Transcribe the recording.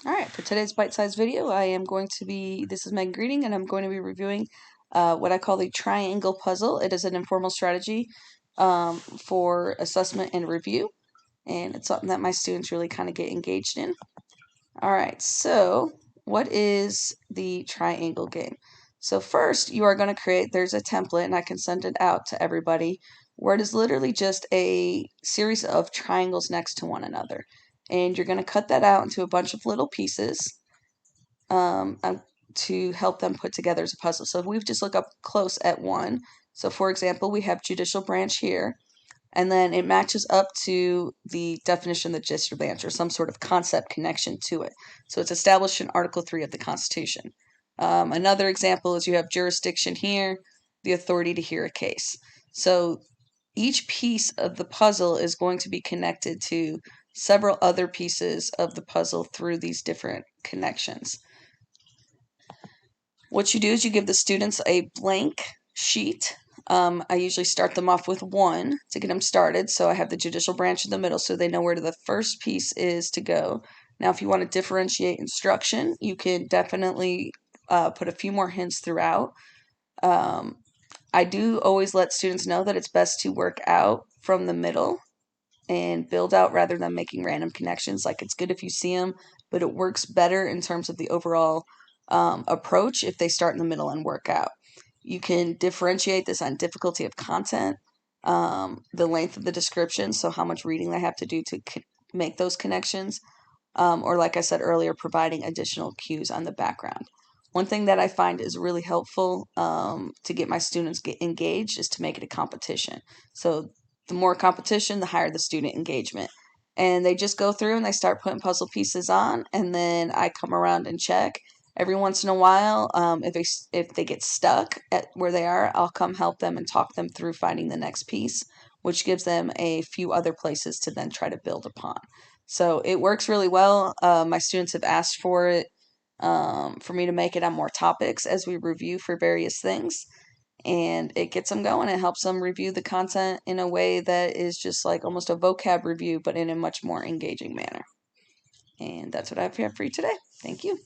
Alright, for today's bite-sized video, this is Megan Greeting, and I'm going to be reviewing what I call the triangle puzzle. It is an informal strategy for assessment and review, and it's something that my students really kind of get engaged in. Alright, so what is the triangle game? So first, you are going to there's a template, and I can send it out to everybody, where it is literally just a series of triangles next to one another. And you're going to cut that out into a bunch of little pieces um, to help them put together as a puzzle. So if we just look up close at one, so for example, we have judicial branch here, and then it matches up to the definition of the judicial branch or some sort of concept connection to it. So it's established in Article 3 of the Constitution. Another example is you have jurisdiction here, the authority to hear a case. So each piece of the puzzle is going to be connected to several other pieces of the puzzle through these different connections. What you do is you give the students a blank sheet. I usually start them off with one to get them started. So I have the judicial branch in the middle so they know where the first piece is to go. Now, if you want to differentiate instruction, you can definitely put a few more hints throughout. I do always let students know that it's best to work out from the middle and build out rather than making random connections. Like, it's good if you see them, but it works better in terms of the overall approach if they start in the middle and work out. You can differentiate this on difficulty of content, the length of the description, so how much reading they have to do to make those connections, or like I said earlier, providing additional cues on the background. One thing that I find is really helpful to get my students engaged is to make it a competition. So the more competition, the higher the student engagement. And they just go through and they start putting puzzle pieces on, and then I come around and check. Every once in a while, if they get stuck at where they are, I'll come help them and talk them through finding the next piece, which gives them a few other places to then try to build upon. So it works really well. My students have asked for me to make it on more topics as we review for various things. And it gets them going. It helps them review the content in a way that is just like almost a vocab review, but in a much more engaging manner. And that's what I have for you today. Thank you.